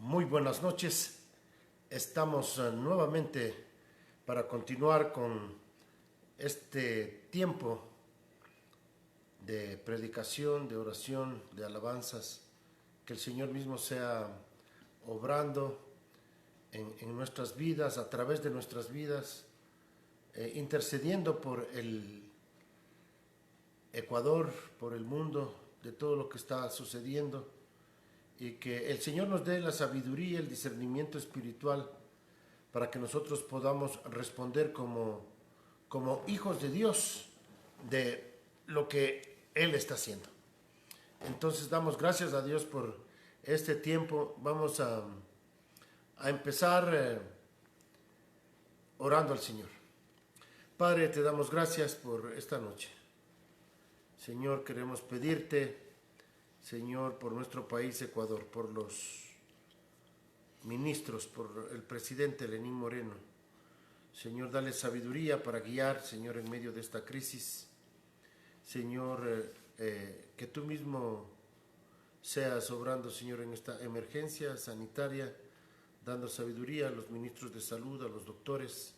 Muy buenas noches. Estamos nuevamente para continuar con este tiempo de predicación, de oración, de alabanzas, que el Señor mismo sea obrando en nuestras vidas, a través de nuestras vidas, intercediendo por el Ecuador, por el mundo, de todo lo que está sucediendo, y que el Señor nos dé la sabiduría, el discernimiento espiritual para que nosotros podamos responder como hijos de Dios de lo que Él está haciendo. Entonces damos gracias a Dios por este tiempo. Vamos a empezar orando al Señor. Padre, te damos gracias por esta noche. Señor, queremos pedirte, Señor, por nuestro país Ecuador, por los ministros, por el presidente Lenín Moreno. Señor, dale sabiduría para guiar, Señor, en medio de esta crisis. Señor, que tú mismo seas obrando, Señor, en esta emergencia sanitaria, dando sabiduría a los ministros de salud, a los doctores,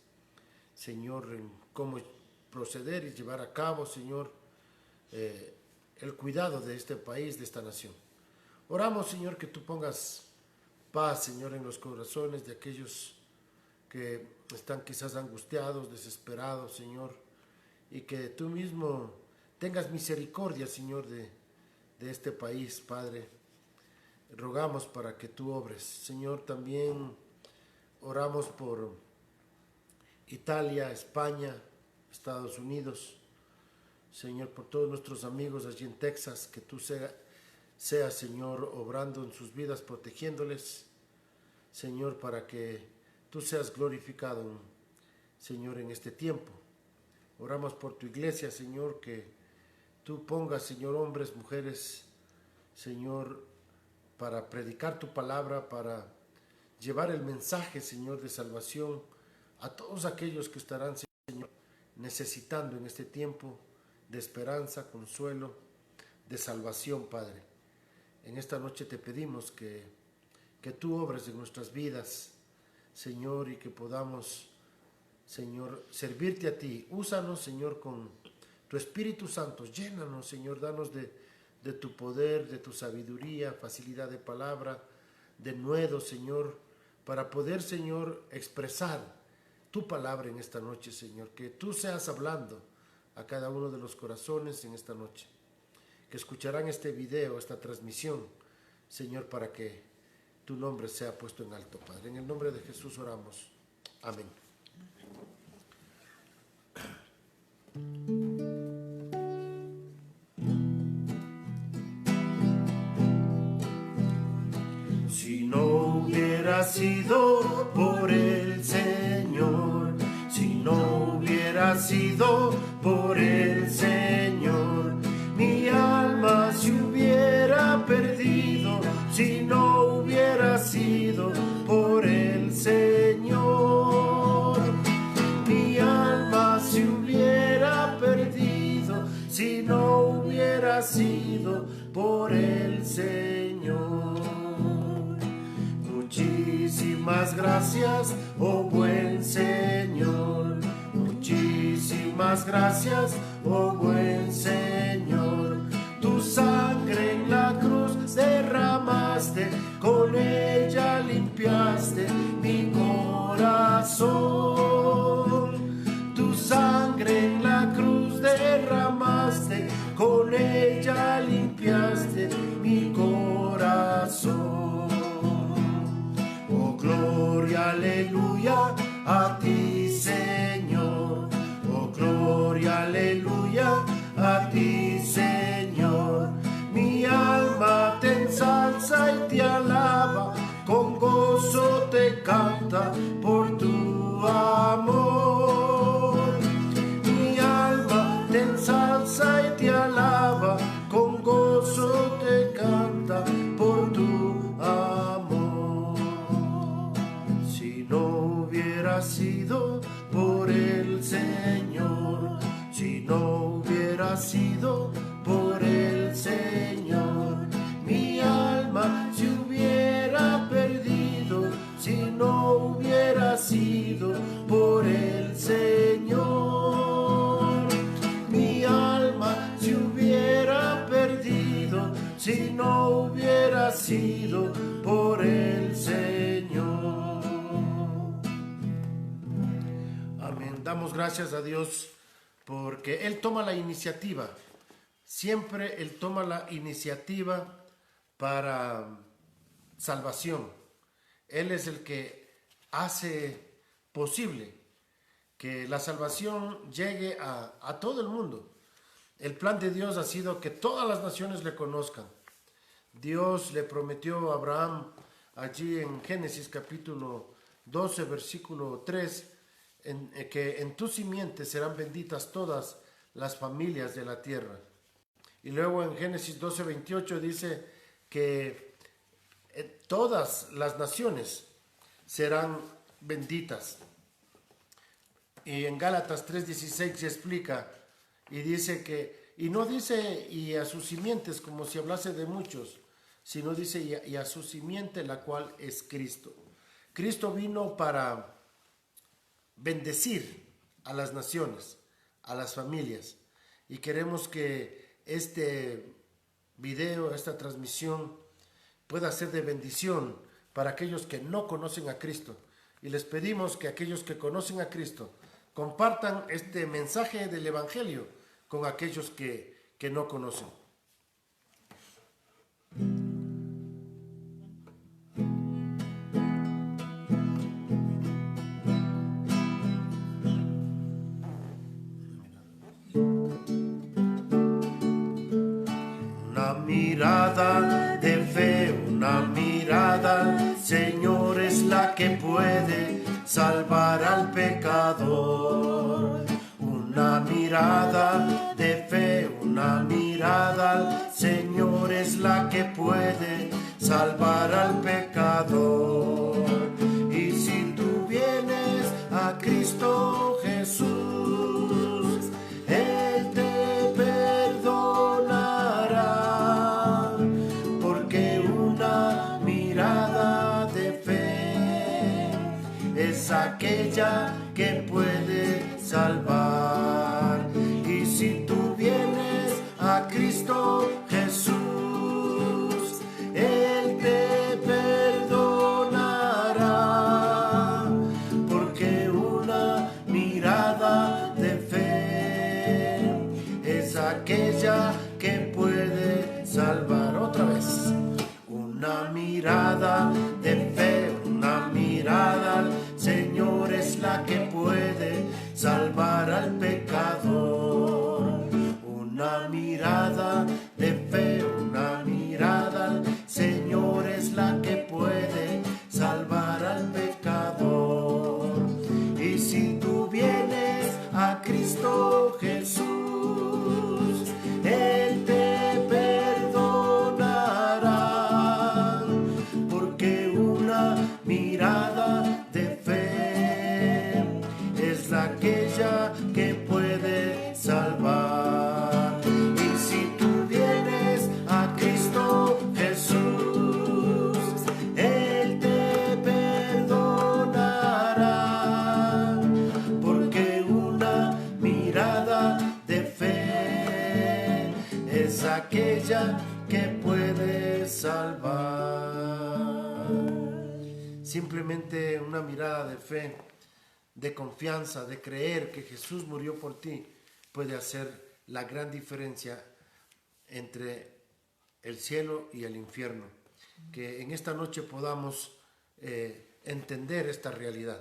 Señor, en cómo proceder y llevar a cabo, Señor, el cuidado de este país, de esta nación. Oramos, Señor, que tú pongas paz, Señor, en los corazones de aquellos que están quizás angustiados, desesperados, Señor, y que tú mismo tengas misericordia, Señor, de este país, Padre. Rogamos para que tú obres. Señor, también oramos por Italia, España, Estados Unidos, Señor, por todos nuestros amigos allí en Texas, que tú seas, Señor, obrando en sus vidas, protegiéndoles, Señor, para que tú seas glorificado, Señor, en este tiempo. Oramos por tu iglesia, Señor, que tú pongas, Señor, hombres, mujeres, Señor, para predicar tu palabra, para llevar el mensaje, Señor, de salvación a todos aquellos que estarán, Señor, necesitando en este tiempo de esperanza, consuelo, de salvación, Padre. En esta noche te pedimos que tú obres en nuestras vidas, Señor, y que podamos, Señor, servirte a ti. Úsanos, Señor, con tu Espíritu Santo. Llénanos, Señor, danos de tu poder, de tu sabiduría, facilidad de palabra, de nuevo, Señor, para poder, Señor, expresar tu palabra en esta noche, Señor. Que tú seas hablando a cada uno de los corazones en esta noche, que escucharán este video, esta transmisión, Señor, para que tu nombre sea puesto en alto, Padre. En el nombre de Jesús oramos. Amén. Si no hubiera sido por el Señor, si no hubiera sido por el Señor, mi alma se hubiera perdido. Si no hubiera sido por el Señor, mi alma se hubiera perdido. Si no hubiera sido por el Señor. Muchísimas gracias, oh buen Señor. Muchísimas gracias, oh buen Señor. Tu sangre en la cruz derramaste, con ella limpiaste mi corazón. Tu sangre en la cruz derramaste, con ella limpiaste mi corazón. Oh, gloria, aleluya, a ti, Señor. Oh, gloria, aleluya, a ti, Señor. Mi alma te ensalza y te alaba, con gozo te canta por tu amor. Mi alma te ensalza y te alaba, con gozo te canta por tu amor. Si no hubiera sido por el Señor, si no hubiera sido por el Señor, mi alma se hubiera perdido. escogido por el Señor. Amén. Damos gracias a Dios porque Él toma la iniciativa. Siempre Él toma la iniciativa para salvación. Él es el que hace posible que la salvación llegue a todo el mundo. El plan de Dios ha sido que todas las naciones le conozcan. Dios le prometió a Abraham allí en Génesis capítulo 12, versículo 3, que en tu simiente serán benditas todas las familias de la tierra. Y luego en Génesis 12, 28 dice que todas las naciones serán benditas. Y en Gálatas 3:16 explica y dice que, y no dice y a sus simientes como si hablase de muchos, sino dice y a su simiente, la cual es Cristo. Cristo vino para bendecir a las naciones, a las familias, y queremos que este video, esta transmisión pueda ser de bendición para aquellos que no conocen a Cristo. Y les pedimos que aquellos que conocen a Cristo compartan este mensaje del Evangelio con aquellos que no conocen. Una mirada de fe, una mirada, Señor, es la que puede salvar al pecador. Una mirada de fe, una mirada, Señor, es la que puede salvar al pecador. Y si tú vienes a Cristo Jesús, Él te perdonará, porque una mirada de fe es aquella que puede salvar. Y si tú vienes a Cristo Jesús, Él te perdonará, porque una mirada de fe es aquella que puede salvar. Otra vez, una mirada de fe, una mirada al Señor es la que puede salvar al pecador. Una mirada de fe, una mirada al Señor es la que puede salvar al pecador. Y si tú vienes a Cristo Jesús, Él te perdonará, porque una mirada de fe es aquella que puede salvar. Y si tú vienes a Cristo Jesús, Él te perdonará, porque una mirada de fe es aquella que puede salvar. Simplemente una mirada de fe, de confianza, de creer que Jesús murió por ti, puede hacer la gran diferencia entre el cielo y el infierno. Que en esta noche podamos entender esta realidad.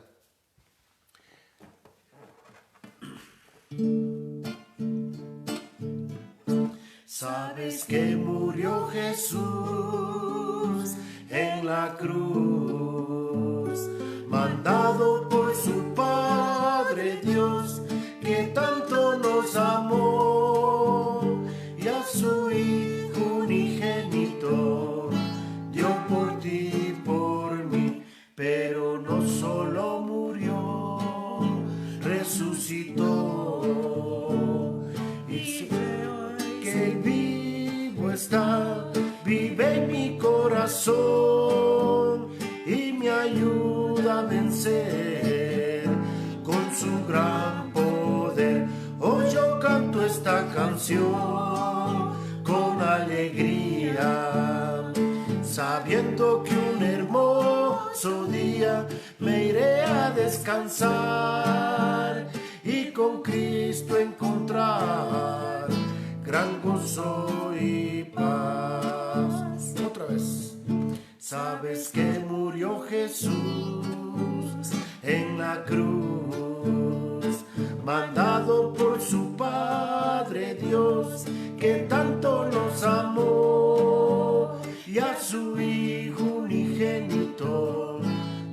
Sabes que murió Jesús en la cruz, mandado por su Padre Dios, que tanto nos amó, y a su Hijo unigénito dio por ti y por mí. Pero no solo murió, resucitó, y creo que el vivo está, vive en mi corazón y me ayuda a vencer con su gran poder. Hoy yo canto esta canción con alegría, sabiendo sabiendo que un hermoso día me iré a descansar y con Cristo encontrar gran gozo y paz. Otra vez. Sabes que murió Jesús en la cruz, mandado por su Padre Dios, que tanto nos amó, y a su Hijo unigénito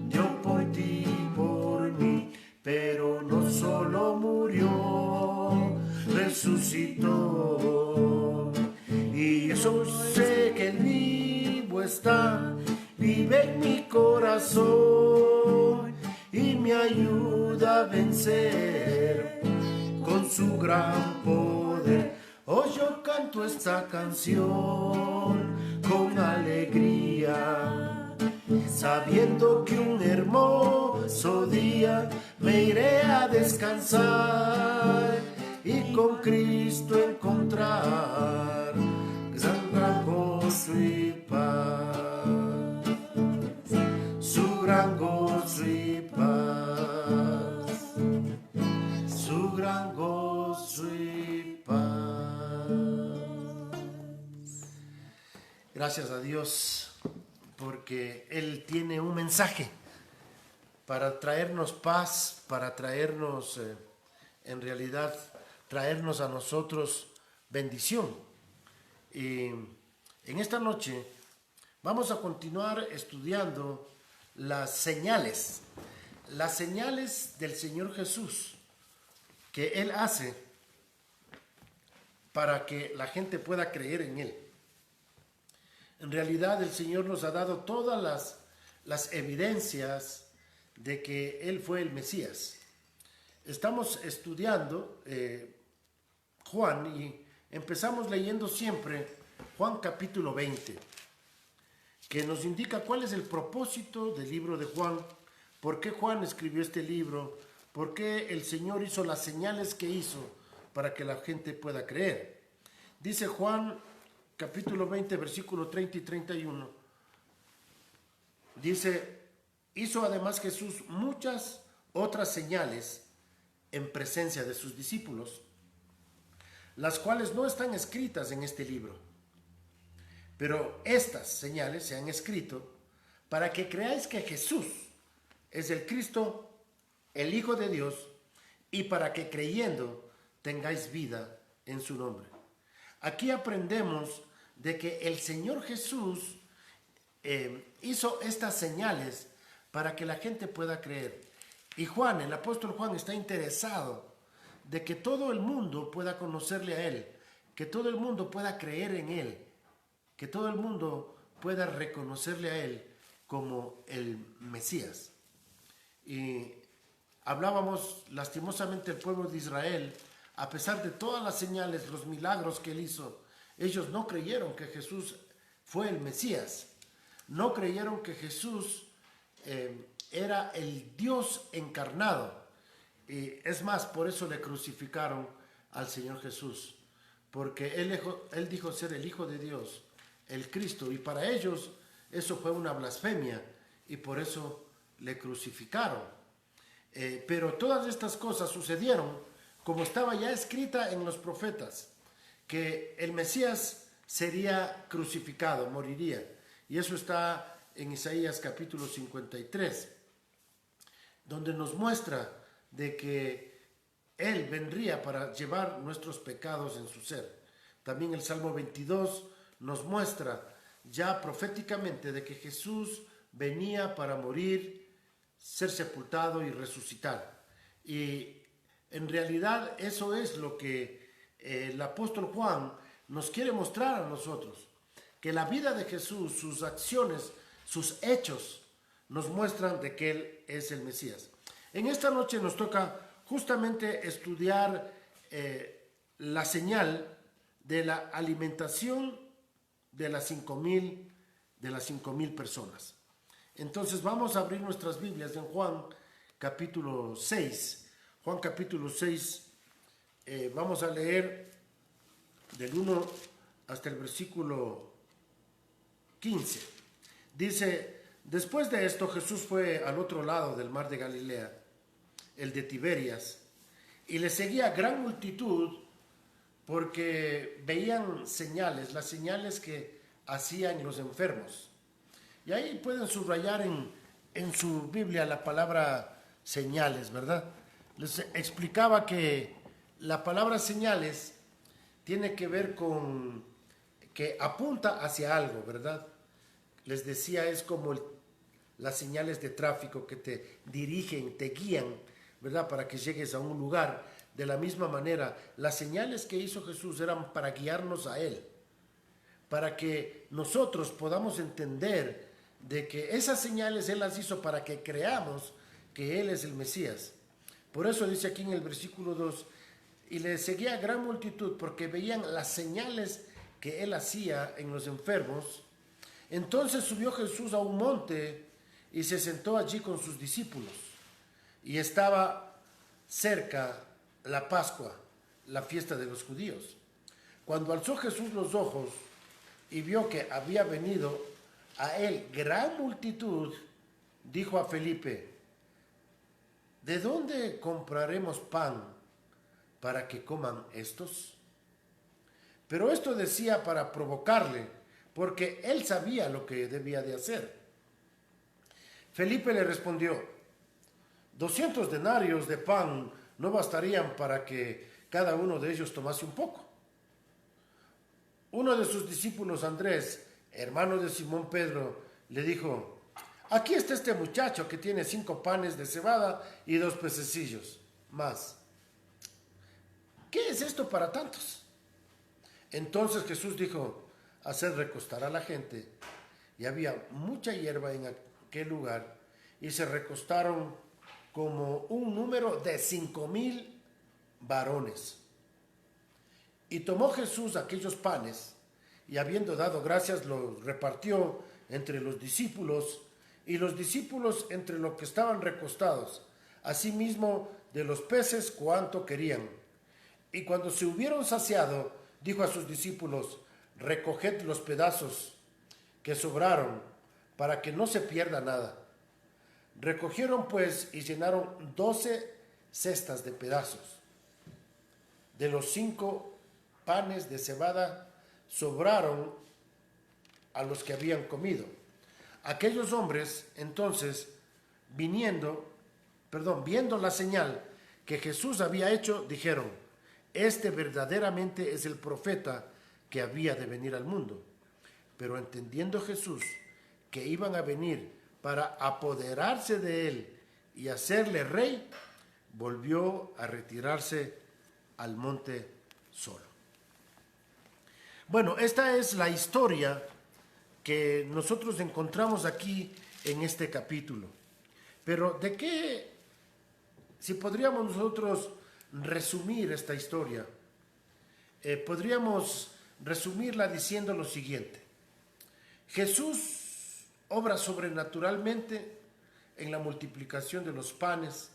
dio por ti y por mí. Pero no solo murió, resucitó, y eso sé que el vivo está, vive en mi corazón y me ayuda a vencer con su gran poder. Hoy yo canto esta canción con alegría, sabiendo que un hermoso día me iré a descansar y con Cristo encontrar gran gozo y paz. Su gran gozo y paz, su gran gozo y paz. Gracias a Dios porque Él tiene un mensaje para traernos paz, para traernos, en realidad, traernos a nosotros bendición. Y en esta noche vamos a continuar estudiando las señales del Señor Jesús que Él hace para que la gente pueda creer en Él. En realidad el Señor nos ha dado todas las evidencias de que Él fue el Mesías. Estamos estudiando Juan y empezamos leyendo siempre Juan capítulo 20, que nos indica cuál es el propósito del libro de Juan, por qué Juan escribió este libro, por qué el Señor hizo las señales que hizo para que la gente pueda creer. Dice Juan capítulo 20, versículo 30 y 31, dice: hizo además Jesús muchas otras señales en presencia de sus discípulos, las cuales no están escritas en este libro. Pero estas señales se han escrito para que creáis que Jesús es el Cristo, el Hijo de Dios, y para que creyendo tengáis vida en su nombre. Aquí aprendemos de que el Señor Jesús hizo estas señales para que la gente pueda creer. Y Juan, el apóstol Juan, está interesado de que todo el mundo pueda conocerle a Él, que todo el mundo pueda creer en Él, que todo el mundo pueda reconocerle a Él como el Mesías. Y hablábamos lastimosamente del pueblo de Israel, a pesar de todas las señales, los milagros que Él hizo, ellos no creyeron que Jesús fue el Mesías, no creyeron que Jesús era el Dios encarnado. Y es más, por eso le crucificaron al Señor Jesús, porque él dijo ser el Hijo de Dios, el Cristo, y para ellos eso fue una blasfemia y por eso le crucificaron. Pero todas estas cosas sucedieron como estaba ya escrita en los profetas, que el Mesías sería crucificado, moriría, y eso está en Isaías capítulo 53, donde nos muestra de que Él vendría para llevar nuestros pecados en su ser. También el Salmo 22 nos muestra ya proféticamente de que Jesús venía para morir, ser sepultado y resucitar. Y en realidad eso es lo que el apóstol Juan nos quiere mostrar a nosotros, que la vida de Jesús, sus acciones, sus hechos, nos muestran de que Él es el Mesías. En esta noche nos toca justamente estudiar la señal de la alimentación de las 5,000 personas. Entonces vamos a abrir nuestras Biblias en Juan capítulo 6. Juan capítulo 6, vamos a leer del 1 hasta el versículo 15. Dice, después de esto Jesús fue al otro lado del mar de Galilea, el de Tiberias, y le seguía gran multitud porque veían señales, las señales que hacían los enfermos. Y ahí pueden subrayar en su Biblia la palabra señales, ¿verdad? Les explicaba que la palabra señales tiene que ver con que apunta hacia algo, ¿verdad? Les decía, es como las señales de tráfico que te dirigen, te guían, ¿verdad? Para que llegues a un lugar. De la misma manera, las señales que hizo Jesús eran para guiarnos a Él, para que nosotros podamos entender de que esas señales Él las hizo para que creamos que Él es el Mesías. Por eso dice aquí en el versículo 2, y le seguía gran multitud porque veían las señales que Él hacía en los enfermos. Entonces subió Jesús a un monte y se sentó allí con sus discípulos. Y estaba cerca la Pascua, la fiesta de los judíos. Cuando alzó Jesús los ojos y vio que había venido a él gran multitud, dijo a Felipe, ¿de dónde compraremos pan para que coman estos? Pero esto decía para provocarle, porque él sabía lo que debía de hacer. Felipe le respondió, 200 denarios de pan no bastarían para que cada uno de ellos tomase un poco. Uno de sus discípulos, Andrés, hermano de Simón Pedro, le dijo, aquí está este muchacho que tiene 5 panes de cebada y 2 pececillos más. ¿Qué es esto para tantos? Entonces Jesús dijo, haced recostar a la gente. Y había mucha hierba en aquel lugar, y se recostaron como un número de 5,000 varones. Y tomó Jesús aquellos panes, y habiendo dado gracias, los repartió entre los discípulos, y los discípulos entre los que estaban recostados, asimismo de los peces cuanto querían. Y cuando se hubieron saciado, dijo a sus discípulos, recoged los pedazos que sobraron, para que no se pierda nada. Recogieron pues y llenaron 12 cestas de pedazos. De los 5 panes de cebada sobraron a los que habían comido. Aquellos hombres entonces, viendo la señal que Jesús había hecho, dijeron, este verdaderamente es el profeta que había de venir al mundo. Pero entendiendo Jesús que iban a venir para apoderarse de él y hacerle rey, volvió a retirarse al monte solo. Bueno, esta es la historia que nosotros encontramos aquí en este capítulo. Pero ¿de qué, si podríamos nosotros resumir esta historia? Podríamos resumirla diciendo lo siguiente. Jesús obra sobrenaturalmente en la multiplicación de los panes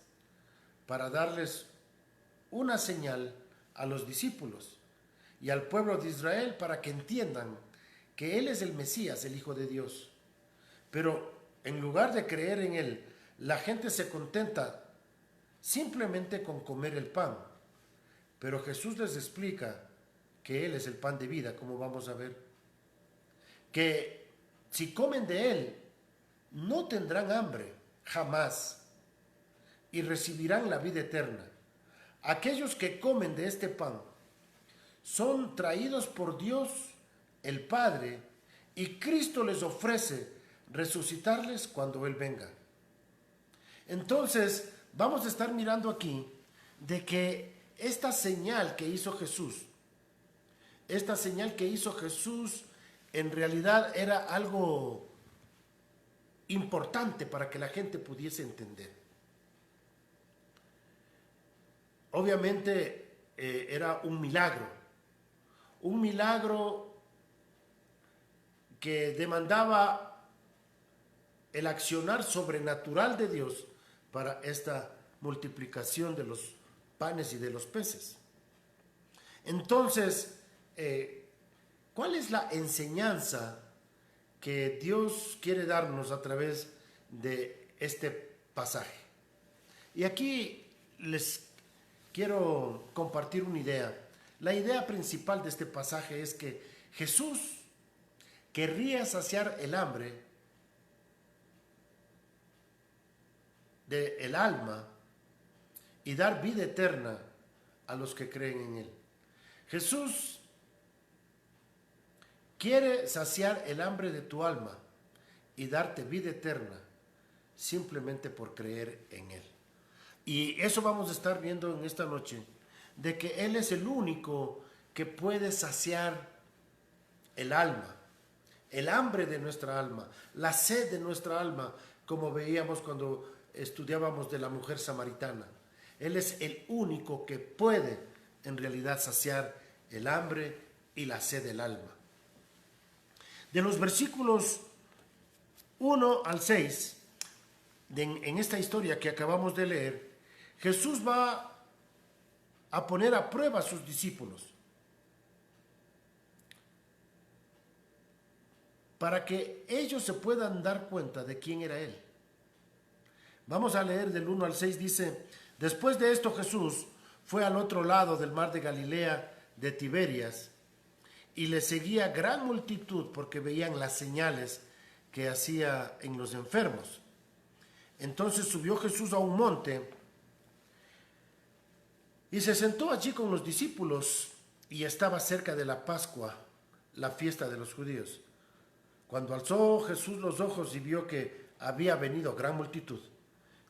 para darles una señal a los discípulos y al pueblo de Israel para que entiendan que Él es el Mesías, el Hijo de Dios. Pero en lugar de creer en Él, la gente se contenta simplemente con comer el pan. Pero Jesús les explica que Él es el pan de vida, como vamos a ver. Que si comen de Él, no tendrán hambre, jamás, y recibirán la vida eterna. Aquellos que comen de este pan son traídos por Dios el Padre, y Cristo les ofrece resucitarles cuando Él venga. Entonces, vamos a estar mirando aquí de que esta señal que hizo Jesús, en realidad era algo importante para que la gente pudiese entender. Obviamente era un milagro que demandaba el accionar sobrenatural de Dios para esta multiplicación de los panes y de los peces. Entonces, ¿cuál es la enseñanza que Dios quiere darnos a través de este pasaje. Y aquí les quiero compartir una idea. La idea principal de este pasaje es que Jesús querría saciar el hambre del alma y dar vida eterna a los que creen en Él. Jesús quiere saciar el hambre de tu alma y darte vida eterna simplemente por creer en Él. Y eso vamos a estar viendo en esta noche, de que Él es el único que puede saciar el alma, el hambre de nuestra alma, la sed de nuestra alma, como veíamos cuando estudiábamos de la mujer samaritana. Él es el único que puede en realidad saciar el hambre y la sed del alma. De los versículos 1 al 6, en esta historia que acabamos de leer, Jesús va a poner a prueba a sus discípulos para que ellos se puedan dar cuenta de quién era Él. Vamos a leer del 1 al 6, dice: después de esto Jesús fue al otro lado del mar de Galilea de Tiberias, y le seguía gran multitud porque veían las señales que hacía en los enfermos. Entonces subió Jesús a un monte y se sentó allí con los discípulos, y estaba cerca de la Pascua, la fiesta de los judíos. Cuando alzó Jesús los ojos y vio que había venido gran multitud,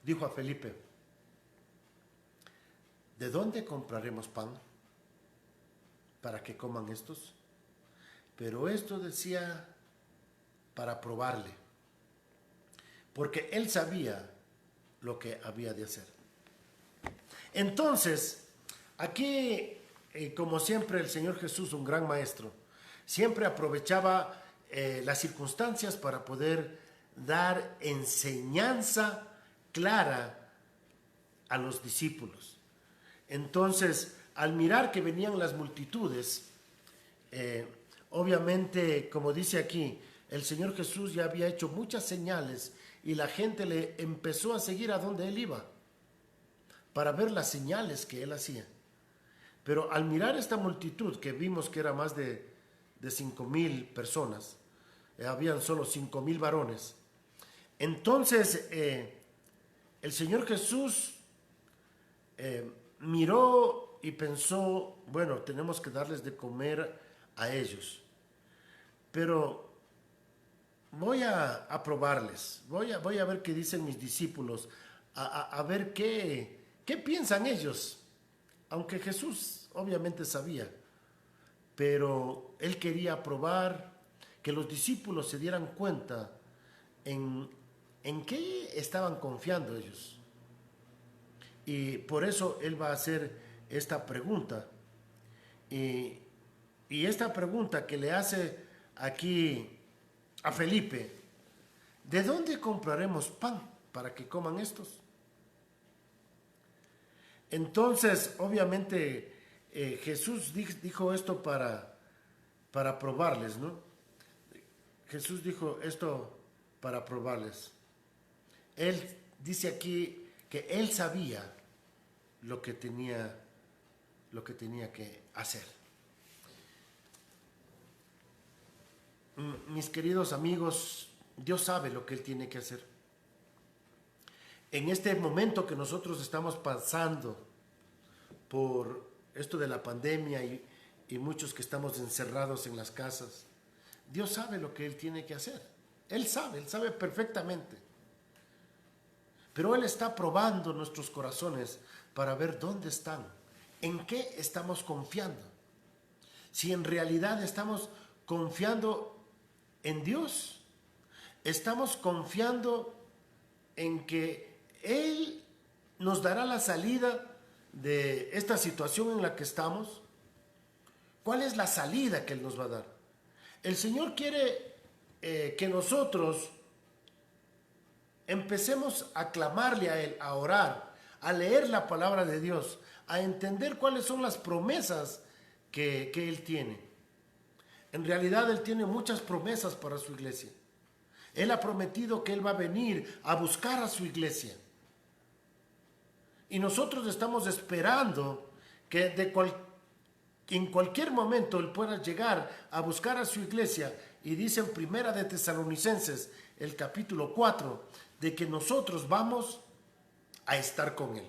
dijo a Felipe: ¿de dónde compraremos pan para que coman estos? Pero esto decía para probarle, porque él sabía lo que había de hacer. Entonces, aquí, como siempre, el Señor Jesús, un gran maestro, siempre aprovechaba las circunstancias para poder dar enseñanza clara a los discípulos. Entonces, al mirar que venían las multitudes, obviamente, como dice aquí, el Señor Jesús ya había hecho muchas señales y la gente le empezó a seguir a donde Él iba para ver las señales que Él hacía. Pero al mirar esta multitud, que vimos que era más de 5,000 personas, habían solo 5,000 varones, entonces el Señor Jesús miró y pensó: bueno, tenemos que darles de comer a ellos, pero voy a probarles, voy a ver qué dicen mis discípulos, a ver qué piensan ellos. Aunque Jesús obviamente sabía, pero Él quería probar, que los discípulos se dieran cuenta en qué estaban confiando ellos. Y por eso Él va a hacer esta pregunta. Y esta pregunta que le hace aquí a Felipe: ¿de dónde compraremos pan para que coman estos? Entonces, obviamente, Jesús dijo esto para probarles, ¿no? Jesús dijo esto para probarles. Él dice aquí que Él sabía lo que tenía que hacer. Mis queridos amigos, Dios sabe lo que Él tiene que hacer. En este momento que nosotros estamos pasando por esto de la pandemia y muchos que estamos encerrados en las casas, Dios sabe lo que Él tiene que hacer. Él sabe perfectamente. Pero Él está probando nuestros corazones para ver dónde están, en qué estamos confiando. Si en realidad estamos confiando en Dios, estamos confiando en que Él nos dará la salida de esta situación en la que estamos. ¿Cuál es la salida que Él nos va a dar? El Señor quiere que nosotros empecemos a clamarle a Él, a orar, a leer la palabra de Dios, a entender cuáles son las promesas que Él tiene. En realidad Él tiene muchas promesas para su iglesia. Él ha prometido que Él va a venir a buscar a su iglesia. Y nosotros estamos esperando que en cualquier momento Él pueda llegar a buscar a su iglesia. Y dice en Primera de Tesalonicenses, el capítulo 4, de que nosotros vamos a estar con Él.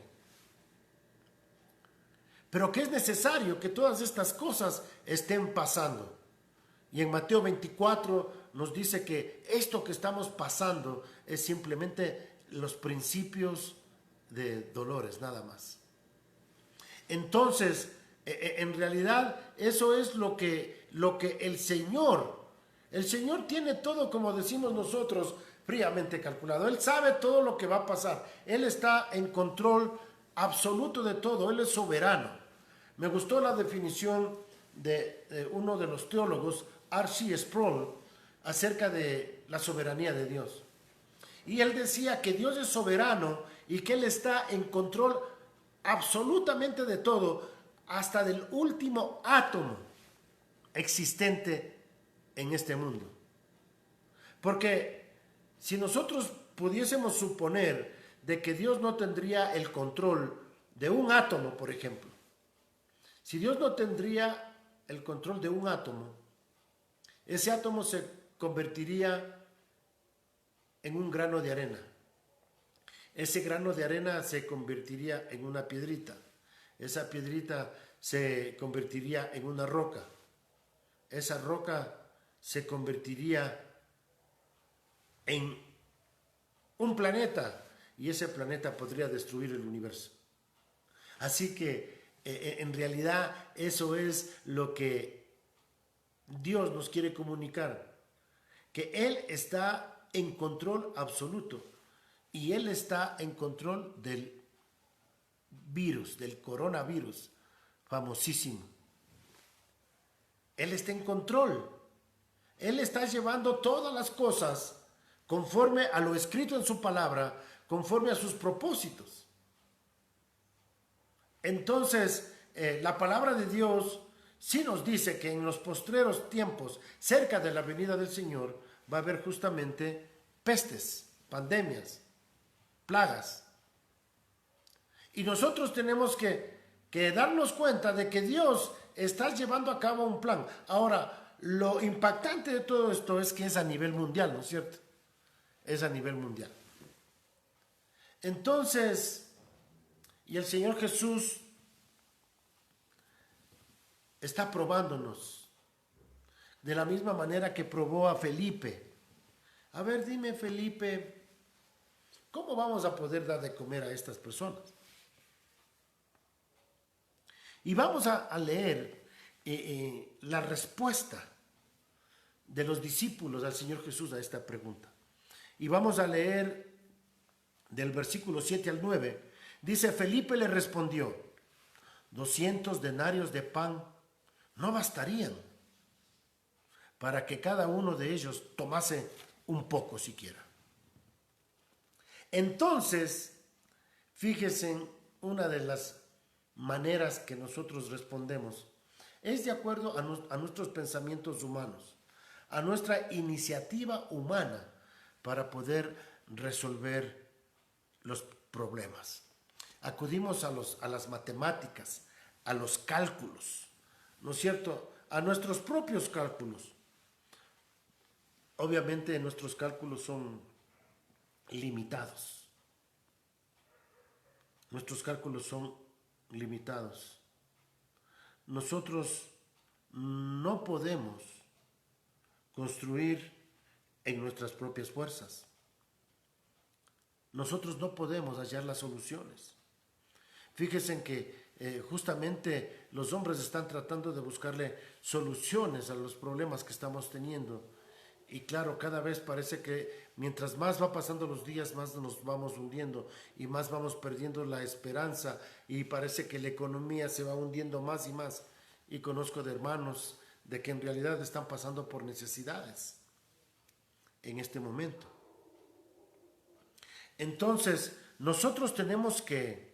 Pero que es necesario que todas estas cosas estén pasando. Y en Mateo 24 nos dice que esto que estamos pasando es simplemente los principios de dolores, nada más. Entonces, en realidad, eso es lo que el Señor tiene todo, como decimos nosotros, fríamente calculado. Él sabe todo lo que va a pasar. Él está en control absoluto de todo. Él es soberano. Me gustó la definición de uno de los teólogos, R.C. Sproul, acerca de la soberanía de Dios. Y él decía que Dios es soberano y que Él está en control absolutamente de todo, hasta del último átomo existente en este mundo. Porque si nosotros pudiésemos suponer de que Dios no tendría el control de un átomo, por ejemplo, si Dios no tendría el control de un átomo, ese átomo se convertiría en un grano de arena. Ese grano de arena se convertiría en una piedrita. Esa piedrita se convertiría en una roca. Esa roca se convertiría en un planeta y ese planeta podría destruir el universo. Así que en realidad eso es lo que Dios nos quiere comunicar, que Él está en control absoluto y Él está en control del virus, del coronavirus famosísimo. Él está en control. Él está llevando todas las cosas conforme a lo escrito en su palabra, conforme a sus propósitos. Entonces, la palabra de Dios sí nos dice que en los postreros tiempos, cerca de la venida del Señor, va a haber justamente pestes, pandemias, plagas. Y nosotros tenemos que darnos cuenta de que Dios está llevando a cabo un plan. Ahora, lo impactante de todo esto es que es a nivel mundial, ¿no es cierto? Es a nivel mundial. Entonces, y el Señor Jesús está probándonos de la misma manera que probó a Felipe. A ver, dime, Felipe, ¿cómo vamos a poder dar de comer a estas personas? Y vamos a leer la respuesta de los discípulos al Señor Jesús a esta pregunta. Y vamos a leer del versículo 7 al 9. Dice, Felipe le respondió, 200 denarios de pan no bastarían para que cada uno de ellos tomase un poco siquiera. Entonces, fíjense, una de las maneras que nosotros respondemos es de acuerdo a nuestros pensamientos humanos, a nuestra iniciativa humana para poder resolver los problemas. Acudimos a las matemáticas, a los cálculos, ¿no es cierto? A nuestros propios cálculos. Obviamente nuestros cálculos son limitados. Nuestros cálculos son limitados. Nosotros no podemos construir en nuestras propias fuerzas. Nosotros no podemos hallar las soluciones. Fíjense en que justamente los hombres están tratando de buscarle soluciones a los problemas que estamos teniendo. Y claro, cada vez parece que mientras más va pasando los días, más nos vamos hundiendo y más vamos perdiendo la esperanza y parece que la economía se va hundiendo más y más. Y conozco de hermanos de que en realidad están pasando por necesidades en este momento. Entonces, nosotros tenemos que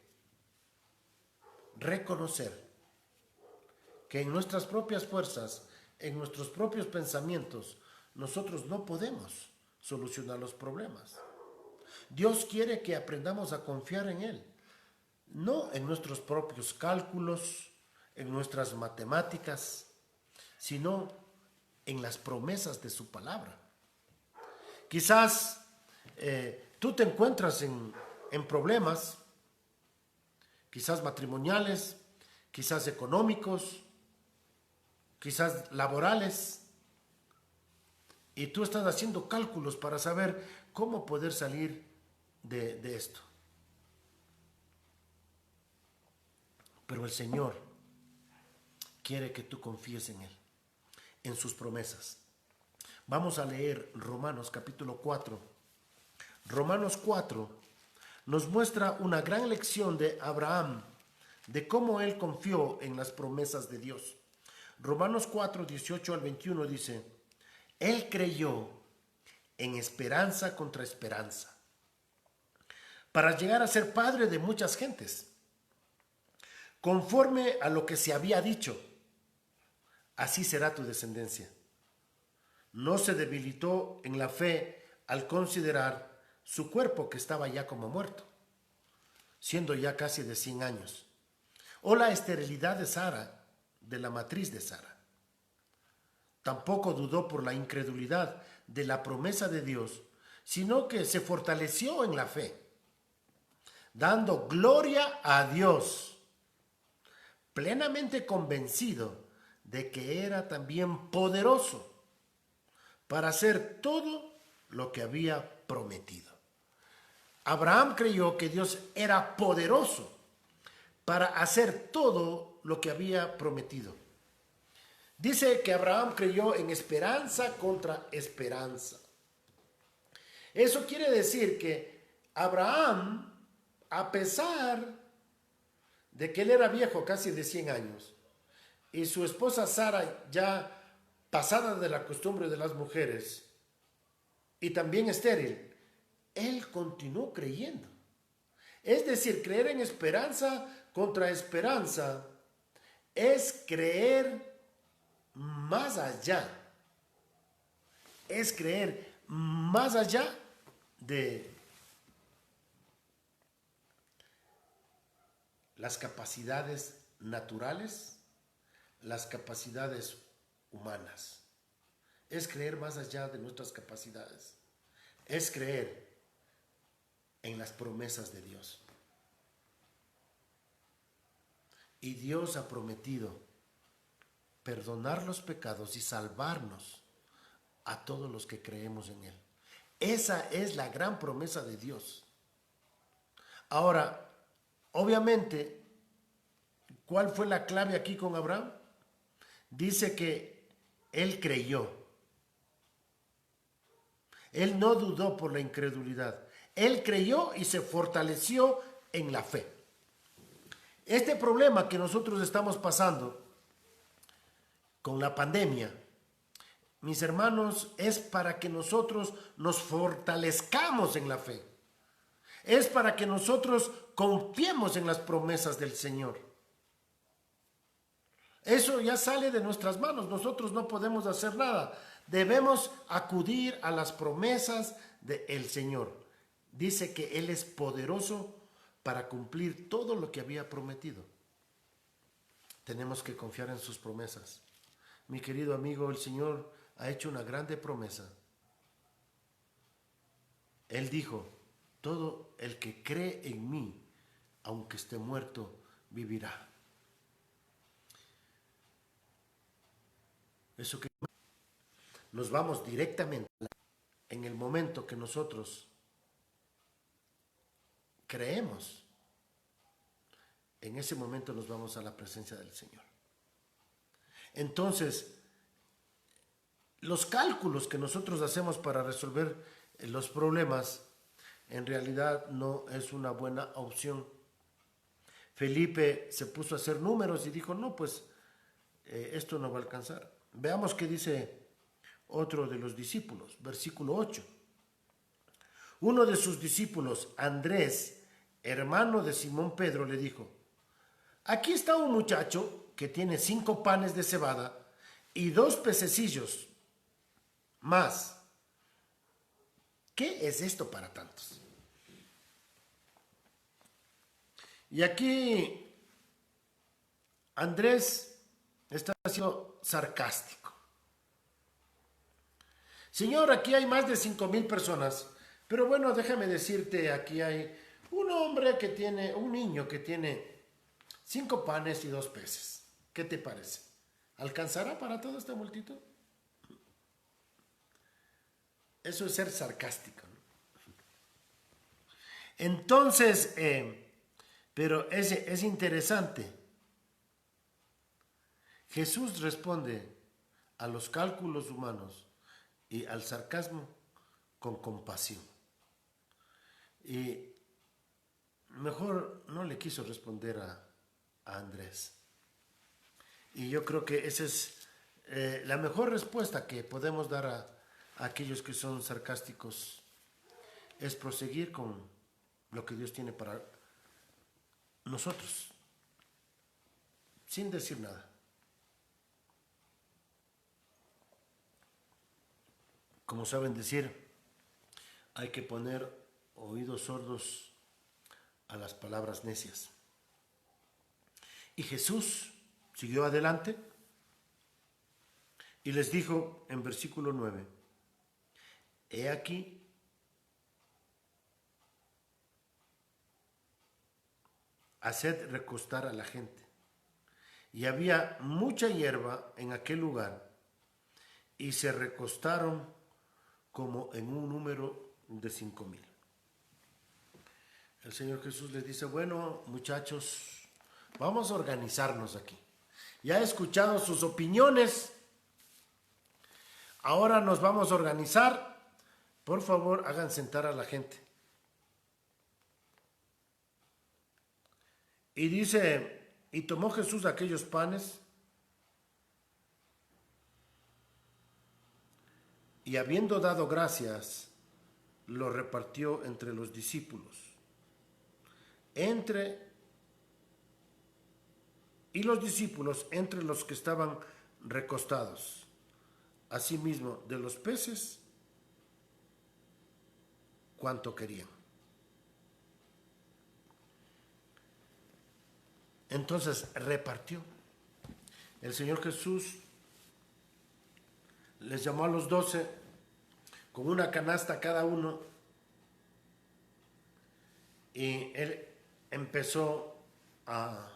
reconocer que en nuestras propias fuerzas, en nuestros propios pensamientos, nosotros no podemos solucionar los problemas. Dios quiere que aprendamos a confiar en Él, no en nuestros propios cálculos, en nuestras matemáticas, sino en las promesas de su palabra. Quizás tú te encuentras en problemas, quizás matrimoniales, quizás económicos, quizás laborales, y tú estás haciendo cálculos para saber cómo poder salir de esto. Pero el Señor quiere que tú confíes en Él, en sus promesas. Vamos a leer Romanos capítulo 4. Romanos 4 nos muestra una gran lección de Abraham, de cómo él confió en las promesas de Dios. Romanos 4, 18 al 21 dice: Él creyó en esperanza contra esperanza, para llegar a ser padre de muchas gentes, conforme a lo que se había dicho, así será tu descendencia. No se debilitó en la fe al considerar su cuerpo, que estaba ya como muerto, siendo ya casi de 100 años, o la esterilidad de Sara, de la matriz de Sara. Tampoco dudó por la incredulidad de la promesa de Dios, sino que se fortaleció en la fe, dando gloria a Dios, plenamente convencido de que era también poderoso para hacer todo lo que había prometido. Abraham creyó que Dios era poderoso para hacer todo lo que había prometido. Dice que Abraham creyó en esperanza contra esperanza. Eso quiere decir que Abraham, a pesar de que él era viejo, casi de 100 años, y su esposa Sara ya pasada de la costumbre de las mujeres y también estéril, él continuó creyendo. Es decir, creer en esperanza contra esperanza es creer más allá. Es creer más allá de las capacidades naturales, las capacidades humanas. Es creer más allá de nuestras capacidades. Es creer en las promesas de Dios. Y Dios ha prometido perdonar los pecados y salvarnos a todos los que creemos en Él. Esa es la gran promesa de Dios. Ahora, obviamente, ¿cuál fue la clave aquí con Abraham? Dice que él creyó. Él no dudó por la incredulidad. Él creyó y se fortaleció en la fe. Este problema que nosotros estamos pasando con la pandemia, mis hermanos, es para que nosotros nos fortalezcamos en la fe. Es para que nosotros confiemos en las promesas del Señor. Eso ya sale de nuestras manos. Nosotros no podemos hacer nada. Debemos acudir a las promesas del Señor. Dice que Él es poderoso para cumplir todo lo que había prometido. Tenemos que confiar en sus promesas. Mi querido amigo, el Señor ha hecho una grande promesa. Él dijo: todo el que cree en mí, aunque esté muerto, vivirá. Eso que nos vamos directamente en el momento que nosotros creemos, en ese momento nos vamos a la presencia del Señor. Entonces, los cálculos que nosotros hacemos para resolver los problemas, en realidad no es una buena opción. Felipe se puso a hacer números y dijo: no, pues esto no va a alcanzar. Veamos qué dice otro de los discípulos, versículo 8. Uno de sus discípulos, Andrés, hermano de Simón Pedro, le dijo: aquí está un muchacho que tiene 5 panes de cebada y 2 pececillos más. ¿qué es esto para tantos? Y aquí Andrés está siendo sarcástico. Señor, aquí hay más de 5,000 personas, pero bueno, déjame decirte, aquí hay un niño que tiene 5 panes y 2 peces. ¿Qué te parece? ¿Alcanzará para toda esta multitud? Eso es ser sarcástico, ¿no? Entonces, pero es interesante. Jesús responde a los cálculos humanos y al sarcasmo con compasión. Y mejor no le quiso responder a Andrés. Y yo creo que esa es la mejor respuesta que podemos dar a aquellos que son sarcásticos, es proseguir con lo que Dios tiene para nosotros, sin decir nada. Como saben decir, hay que poner oídos sordos a las palabras necias. Y Jesús siguió adelante y les dijo en versículo 9, he aquí, haced recostar a la gente. Y había mucha hierba en aquel lugar, y se recostaron como en un número de 5,000. El Señor Jesús les dice, bueno, muchachos, vamos a organizarnos aquí. Ya he escuchado sus opiniones, ahora nos vamos a organizar. Por favor, hagan sentar a la gente. Y dice, y tomó Jesús aquellos panes, y habiendo dado gracias, los repartió entre los discípulos, y los discípulos entre los que estaban recostados. Asimismo, de los peces, cuanto querían. Entonces repartió. El Señor Jesús les llamó a los 12 con una canasta cada uno, y Él empezó a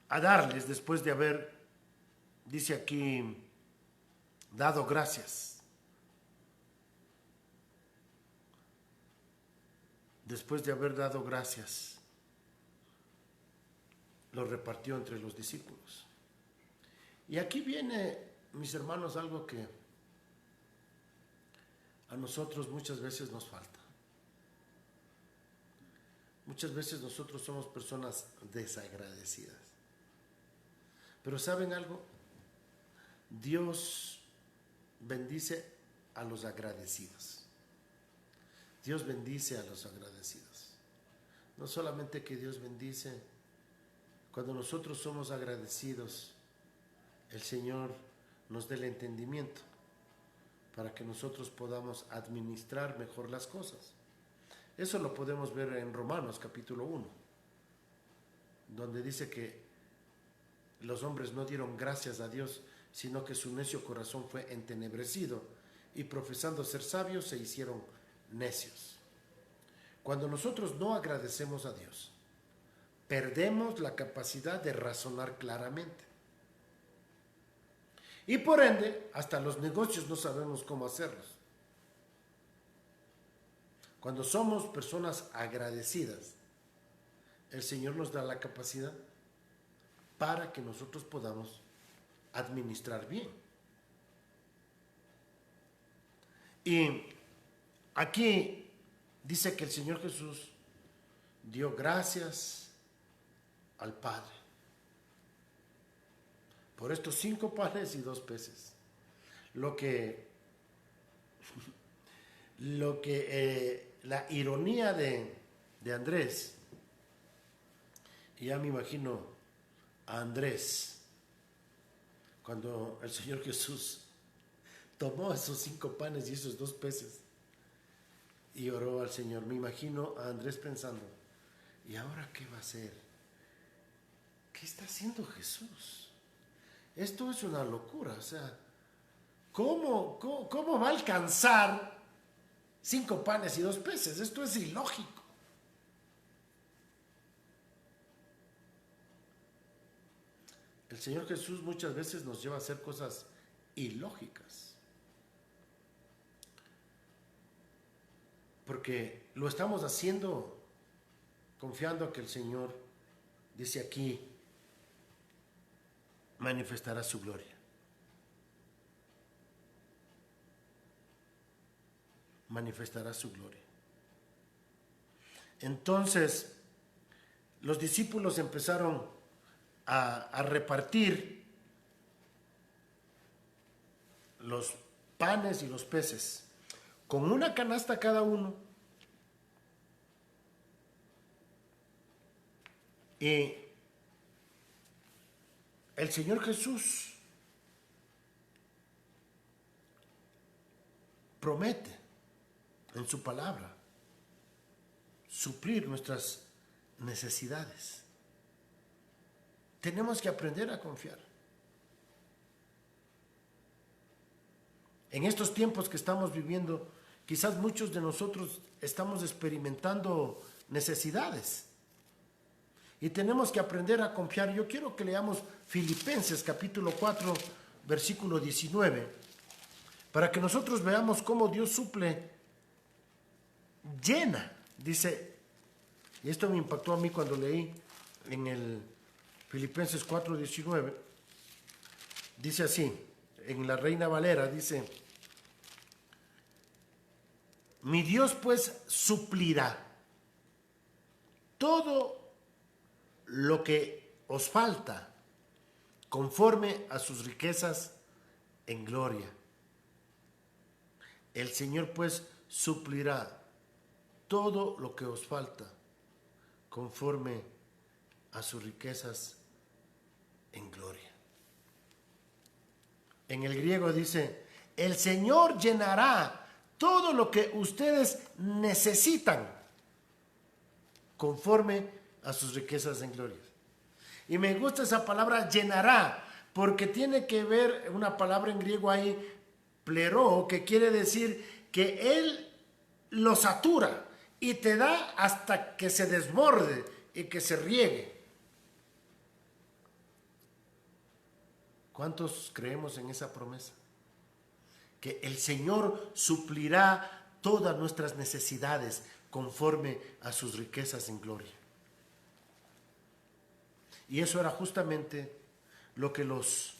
darles después de haber, dice aquí, dado gracias. Después de haber dado gracias, lo repartió entre los discípulos. Y aquí viene, mis hermanos, algo que a nosotros muchas veces nos falta. Muchas veces nosotros somos personas desagradecidas. Pero ¿saben algo? Dios bendice a los agradecidos. Dios bendice a los agradecidos. No solamente que Dios bendice, cuando nosotros somos agradecidos, el Señor nos dé el entendimiento para que nosotros podamos administrar mejor las cosas. Eso lo podemos ver en Romanos capítulo 1, donde dice que los hombres no dieron gracias a Dios, sino que su necio corazón fue entenebrecido, y profesando ser sabios se hicieron necios. Cuando nosotros no agradecemos a Dios, perdemos la capacidad de razonar claramente. Y por ende, hasta los negocios no sabemos cómo hacerlos. Cuando somos personas agradecidas, el Señor nos da la capacidad para que nosotros podamos administrar bien. Y aquí dice que el Señor Jesús dio gracias al Padre por estos 5 panes y 2 peces. La ironía de Andrés, y ya me imagino a Andrés cuando el Señor Jesús tomó esos 5 panes y esos 2 peces y oró al Señor. Me imagino a Andrés pensando, ¿y ahora qué va a hacer? ¿Qué está haciendo Jesús? Esto es una locura. O sea, ¿cómo va a alcanzar 5 panes y 2 peces? Esto es ilógico. El Señor Jesús muchas veces nos lleva a hacer cosas ilógicas, porque lo estamos haciendo confiando a que el Señor, dice aquí, manifestará su gloria. Manifestará su gloria. Entonces, los discípulos empezaron a repartir los panes y los peces con una canasta cada uno, y el Señor Jesús promete en su palabra suplir nuestras necesidades. Tenemos que aprender a confiar. En estos tiempos que estamos viviendo, quizás muchos de nosotros estamos experimentando necesidades y tenemos que aprender a confiar. Yo quiero que leamos Filipenses capítulo 4, versículo 19, para que nosotros veamos cómo Dios suple, llena, dice, y esto me impactó a mí cuando leí en el Filipenses 4, 19, dice así, en la Reina Valera, dice, mi Dios pues suplirá todo lo que os falta conforme a sus riquezas en gloria. El Señor pues suplirá todo lo que os falta conforme a sus riquezas en gloria. En el griego dice, el Señor llenará todo lo que ustedes necesitan conforme a sus riquezas en gloria. Y me gusta esa palabra llenará, porque tiene que ver una palabra en griego ahí, pleró, que quiere decir que Él lo satura y te da hasta que se desborde y que se riegue. ¿Cuántos creemos en esa promesa? Que el Señor suplirá todas nuestras necesidades conforme a sus riquezas en gloria. Y eso era justamente lo que los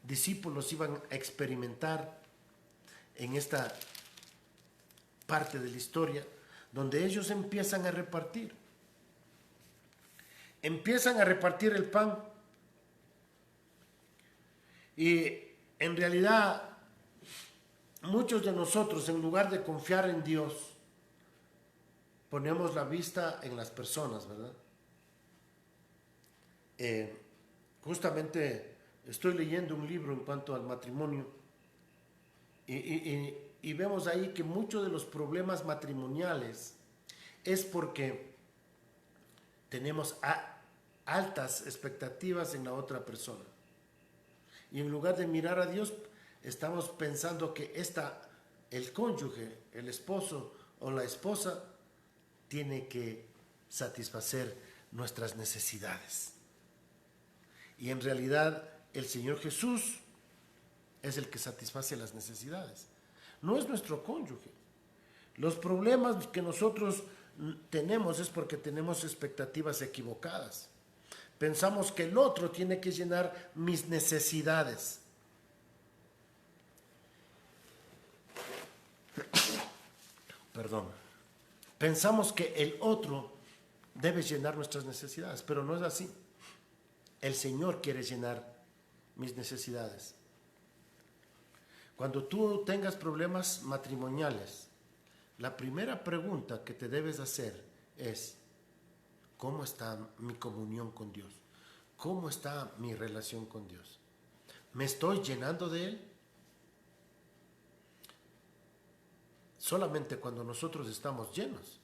discípulos iban a experimentar en esta parte de la historia, donde ellos empiezan a repartir. Empiezan a repartir el pan. Y en realidad, muchos de nosotros, en lugar de confiar en Dios, ponemos la vista en las personas, ¿verdad? Justamente estoy leyendo un libro en cuanto al matrimonio y vemos ahí que muchos de los problemas matrimoniales es porque tenemos altas expectativas en la otra persona. Y en lugar de mirar a Dios, estamos pensando que el cónyuge, el esposo o la esposa, tiene que satisfacer nuestras necesidades. Y en realidad el Señor Jesús es el que satisface las necesidades. No es nuestro cónyuge. Los problemas que nosotros tenemos es porque tenemos expectativas equivocadas. Pensamos que el otro tiene que llenar mis necesidades. Perdón. Pensamos que el otro debe llenar nuestras necesidades, pero no es así. El Señor quiere llenar mis necesidades. Cuando tú tengas problemas matrimoniales, la primera pregunta que te debes hacer es, ¿cómo está mi comunión con Dios? ¿Cómo está mi relación con Dios? ¿Me estoy llenando de Él? Solamente cuando nosotros estamos llenos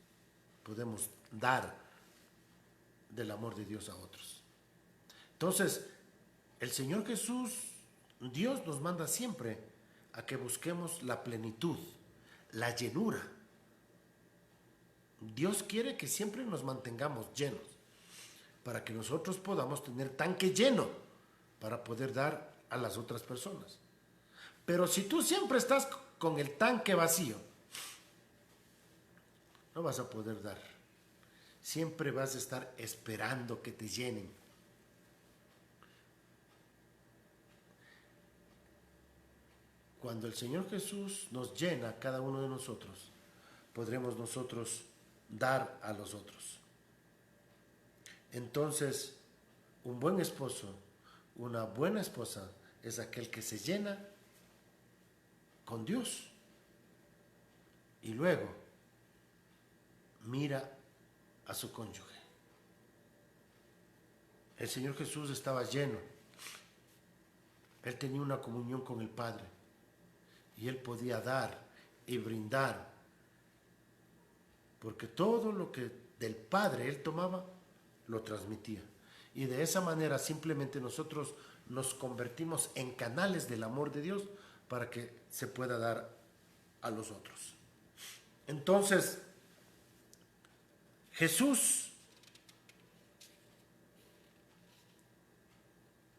podemos dar del amor de Dios a otros. Entonces, el Señor Jesús, Dios nos manda siempre a que busquemos la plenitud, la llenura. Dios quiere que siempre nos mantengamos llenos, para que nosotros podamos tener tanque lleno para poder dar a las otras personas. Pero si tú siempre estás con el tanque vacío, no vas a poder dar. Siempre vas a estar esperando que te llenen. Cuando el Señor Jesús nos llena a cada uno de nosotros, podremos nosotros dar a los otros. Entonces, un buen esposo, una buena esposa, es aquel que se llena con Dios y luego mira a su cónyuge. El Señor Jesús estaba lleno. Él tenía una comunión con el Padre y Él podía dar y brindar, porque todo lo que del Padre Él tomaba, lo transmitía. Y de esa manera simplemente nosotros nos convertimos en canales del amor de Dios para que se pueda dar a los otros. Entonces, Jesús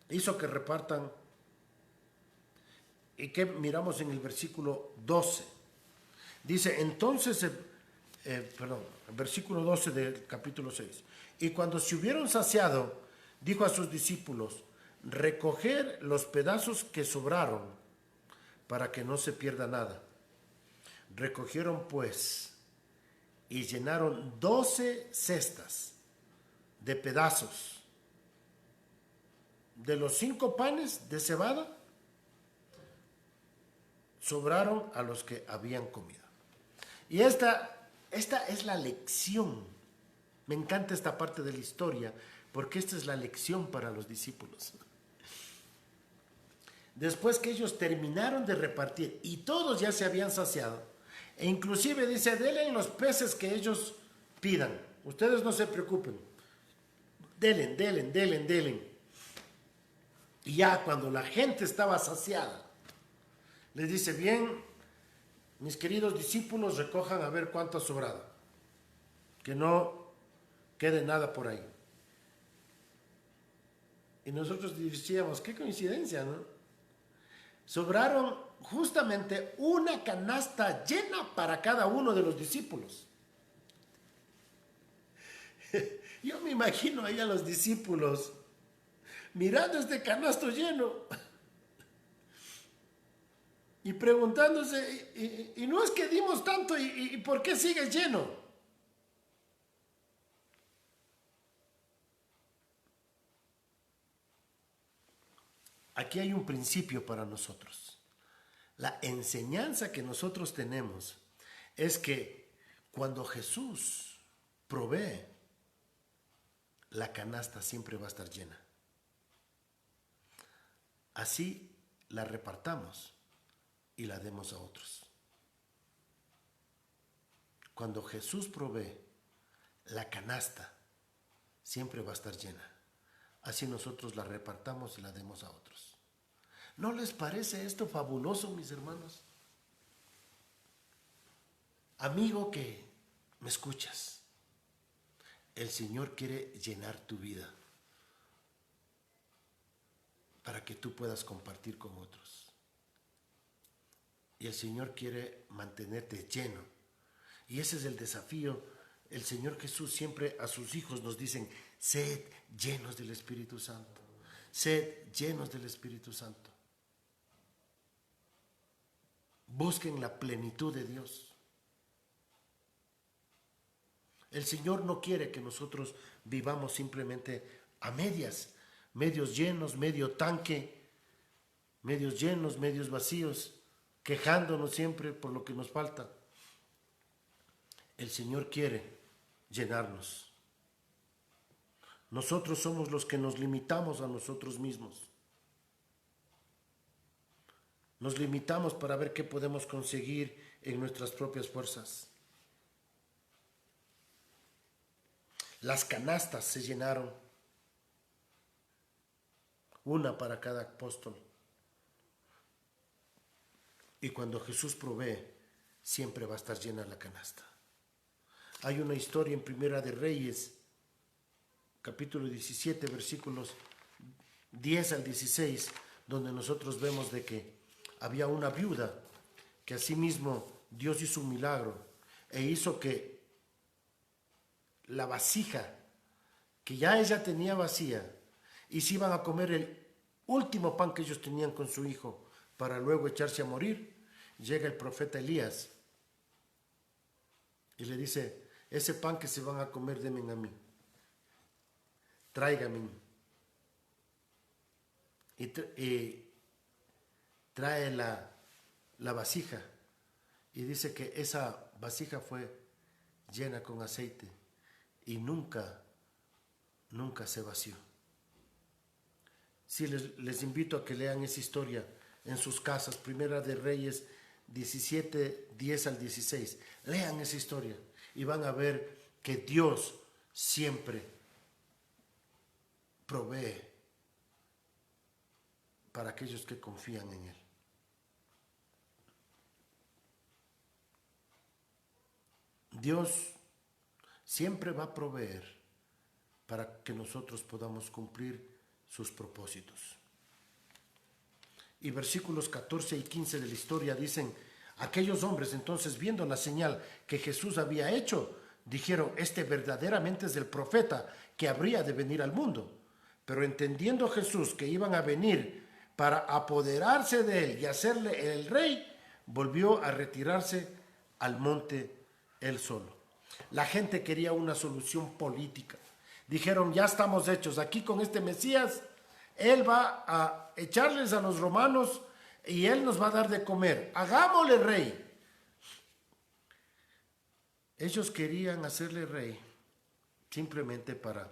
hizo que repartan, y que miramos en el versículo 12. Dice, entonces, el versículo 12 del capítulo 6. Y cuando se hubieron saciado, dijo a sus discípulos, recoger los pedazos que sobraron para que no se pierda nada. Recogieron pues y llenaron 12 cestas de pedazos de los 5 panes de cebada, sobraron a los que habían comido. Y esta es la lección. Me encanta esta parte de la historia, porque esta es la lección para los discípulos. Después que ellos terminaron de repartir y todos ya se habían saciado, e inclusive dice, denle los peces que ellos pidan, ustedes no se preocupen, denle. Y ya cuando la gente estaba saciada, les dice, bien, mis queridos discípulos, recojan a ver cuánto ha sobrado, que no quede nada por ahí. Y nosotros decíamos, qué coincidencia, ¿no? Sobraron justamente una canasta llena para cada uno de los discípulos. Yo me imagino ahí a los discípulos mirando este canasto lleno y preguntándose, y no es que dimos tanto, y ¿por qué sigue lleno? Aquí hay un principio para nosotros. La enseñanza que nosotros tenemos es que cuando Jesús provee, la canasta siempre va a estar llena. Así la repartamos y la demos a otros. Cuando Jesús provee, la canasta siempre va a estar llena. Así nosotros la repartamos y la demos a otros. ¿No les parece esto fabuloso, mis hermanos? Amigo que me escuchas, el Señor quiere llenar tu vida para que tú puedas compartir con otros. Y el Señor quiere mantenerte lleno. Y ese es el desafío. El Señor Jesús siempre a sus hijos nos dicen, sed llenos del Espíritu Santo. Sed llenos del Espíritu Santo. Busquen la plenitud de Dios. El Señor no quiere que nosotros vivamos simplemente a medias, medios llenos, medio tanque, medios llenos, medios vacíos, quejándonos siempre por lo que nos falta. El Señor quiere llenarnos. Nosotros somos los que nos limitamos a nosotros mismos. Nos limitamos para ver qué podemos conseguir en nuestras propias fuerzas. Las canastas se llenaron, una para cada apóstol. Y cuando Jesús provee, siempre va a estar llena la canasta. Hay una historia en Primera de Reyes, capítulo 17, versículos 10 al 16, donde nosotros vemos de que había una viuda que asimismo Dios hizo un milagro e hizo que la vasija que ya ella tenía vacía y se iban a comer el último pan que ellos tenían con su hijo para luego echarse a morir, llega el profeta Elías y le dice: ese pan que se van a comer, denme a mí, tráigame. Y trae la vasija y dice que esa vasija fue llena con aceite y nunca se vació. Sí, les invito a que lean esa historia en sus casas, Primera de Reyes 17, 10 al 16. Lean esa historia y van a ver que Dios siempre provee para aquellos que confían en Él. Dios siempre va a proveer para que nosotros podamos cumplir sus propósitos. Y versículos 14 y 15 de la historia dicen: aquellos hombres entonces, viendo la señal que Jesús había hecho, dijeron: este verdaderamente es el profeta que habría de venir al mundo. Pero entendiendo Jesús que iban a venir para apoderarse de él y hacerle el rey, volvió a retirarse al monte él solo. La gente quería una solución política. Dijeron: ya estamos hechos, aquí con este Mesías, él va a echarles a los romanos y él nos va a dar de comer, hagámosle rey. Ellos querían hacerle rey simplemente para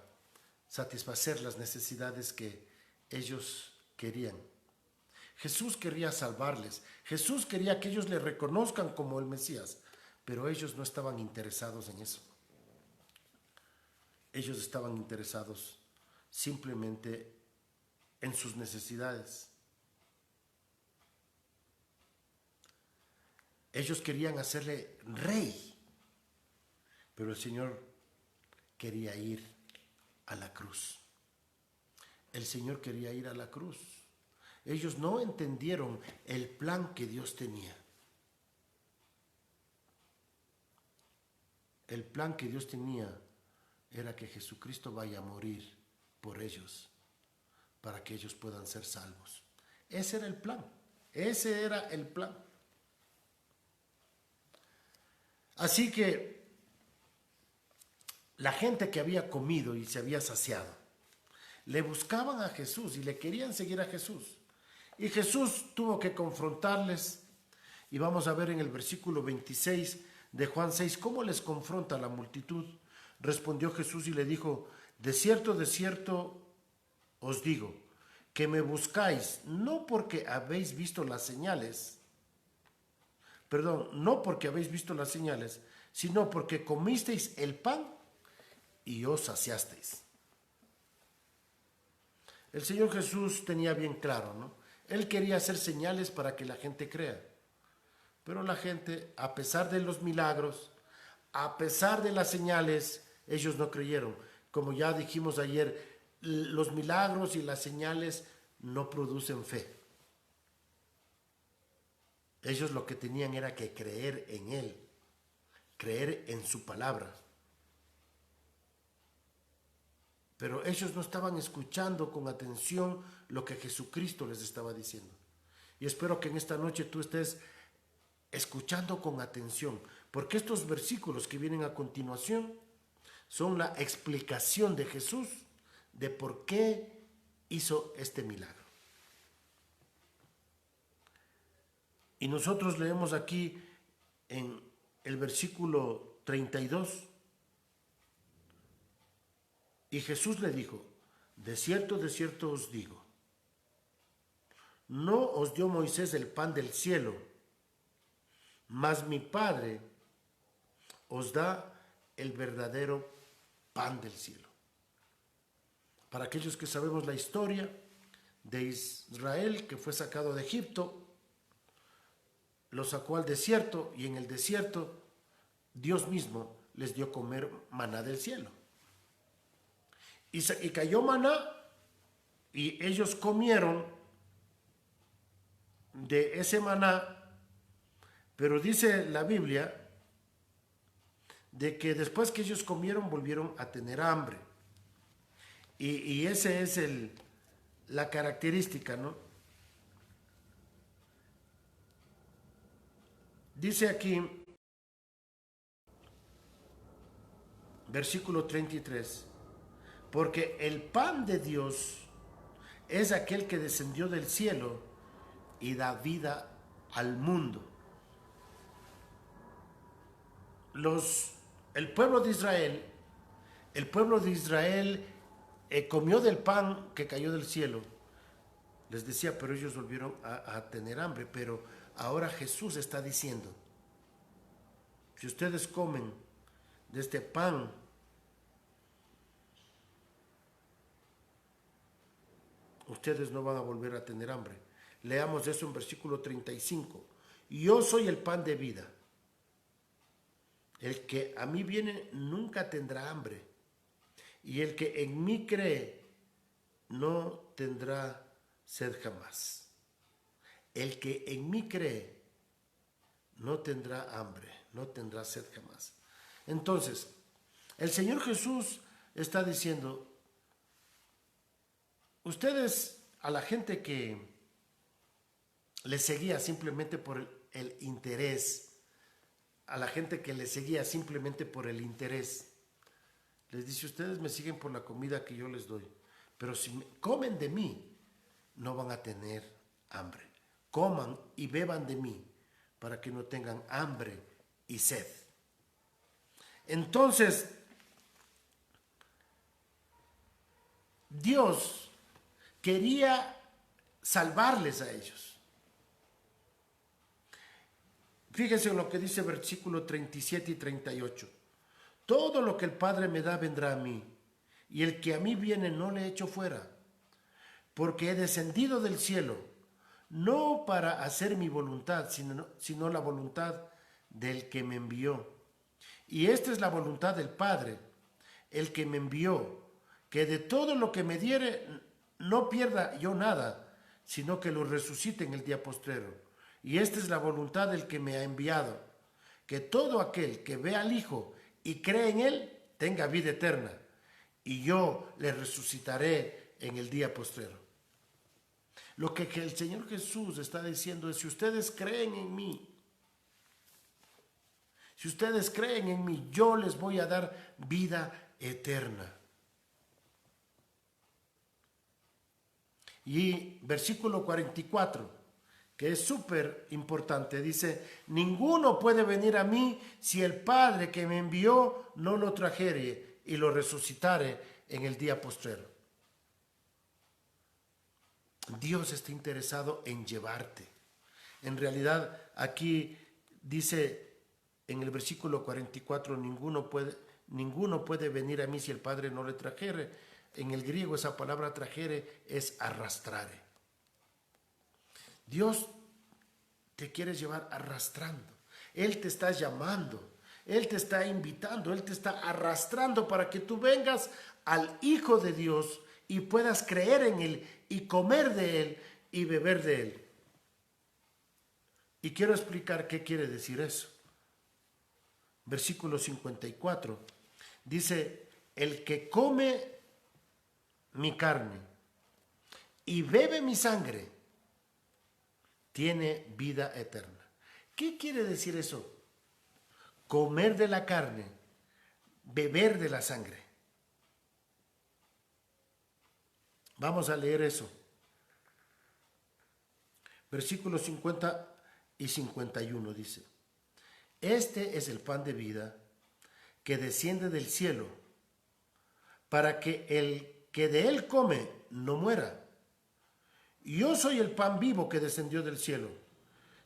satisfacer las necesidades que ellos querían. Jesús quería salvarles, Jesús quería que ellos le reconozcan como el Mesías, pero ellos no estaban interesados en eso. Ellos estaban interesados simplemente en sus necesidades. Ellos querían hacerle rey, pero el Señor quería ir a la cruz. El Señor quería ir a la cruz. Ellos no entendieron el plan que Dios tenía. El plan que Dios tenía era que Jesucristo vaya a morir por ellos, para que ellos puedan ser salvos. Ese era el plan. Ese era el plan. Así que la gente que había comido y se había saciado, le buscaban a Jesús y le querían seguir a Jesús. Y Jesús tuvo que confrontarles. Y vamos a ver en el versículo 26 de Juan 6 cómo les confronta la multitud. Respondió Jesús y le dijo: de cierto os digo, que me buscáis no porque habéis visto las señales, no porque habéis visto las señales, sino porque comisteis el pan y os saciasteis. El Señor Jesús tenía bien claro, ¿no? Él quería hacer señales para que la gente crea. Pero la gente, a pesar de los milagros, a pesar de las señales, ellos no creyeron. Como ya dijimos ayer, los milagros y las señales no producen fe. Ellos lo que tenían era que creer en Él, creer en su palabra. Pero ellos no estaban escuchando con atención lo que Jesucristo les estaba diciendo. Y espero que en esta noche tú estés escuchando con atención, porque estos versículos que vienen a continuación son la explicación de Jesús de por qué hizo este milagro. Y nosotros leemos aquí en el versículo 32. Y Jesús le dijo: de cierto os digo, no os dio Moisés el pan del cielo, mas mi Padre os da el verdadero pan del cielo. Para aquellos que sabemos la historia de Israel, que fue sacado de Egipto, lo sacó al desierto, y en el desierto Dios mismo les dio comer maná del cielo. Y cayó maná, y ellos comieron de ese maná, pero dice la Biblia de que después que ellos comieron volvieron a tener hambre. Y ese es la característica, ¿no? Dice aquí, versículo 33, porque el pan de Dios es aquel que descendió del cielo y da vida al mundo. El pueblo de Israel comió del pan que cayó del cielo. Les decía, pero ellos volvieron a tener hambre. Pero ahora Jesús está diciendo, si ustedes comen de este pan, ustedes no van a volver a tener hambre. Leamos eso en versículo 35. Yo soy el pan de vida. El que a mí viene nunca tendrá hambre, y el que en mí cree no tendrá sed jamás. El que en mí cree no tendrá hambre, no tendrá sed jamás. Entonces, el Señor Jesús está diciendo, ustedes, a la gente que le seguía simplemente por el interés, a la gente que le seguía simplemente por el interés, les dice, ustedes me siguen por la comida que yo les doy, pero si comen de mí, no van a tener hambre. Coman y beban de mí para que no tengan hambre y sed. Entonces, Dios quería salvarles a ellos. Fíjense en lo que dice versículo 37 y 38. Todo lo que el Padre me da vendrá a mí, y el que a mí viene no le echo fuera, porque he descendido del cielo, no para hacer mi voluntad, sino la voluntad del que me envió. Y esta es la voluntad del Padre, el que me envió, que de todo lo que me diere no pierda yo nada, sino que lo resucite en el día postrero. Y esta es la voluntad del que me ha enviado, que todo aquel que ve al Hijo y cree en Él tenga vida eterna, y yo le resucitaré en el día postrero. Lo que el Señor Jesús está diciendo es, si ustedes creen en mí, yo les voy a dar vida eterna. Y versículo 44, que es súper importante, dice, ninguno puede venir a mí si el Padre que me envió no lo trajere y lo resucitare en el día postrero. Dios está interesado en llevarte. En realidad, aquí dice en el versículo 44, ninguno puede venir a mí si el Padre no le trajere. En el griego esa palabra trajere es arrastrare. Dios te quiere llevar arrastrando. Él te está llamando, Él te está invitando, Él te está arrastrando para que tú vengas al Hijo de Dios y puedas creer en Él y comer de Él y beber de Él. Y quiero explicar qué quiere decir eso. Versículo 54 dice, el que come mi carne y bebe mi sangre tiene vida eterna. ¿Qué quiere decir eso? Comer de la carne, beber de la sangre. Vamos a leer eso. Versículos 50 y 51 dice, este es el pan de vida que desciende del cielo, para que el que de él come no muera. Yo soy el pan vivo que descendió del cielo.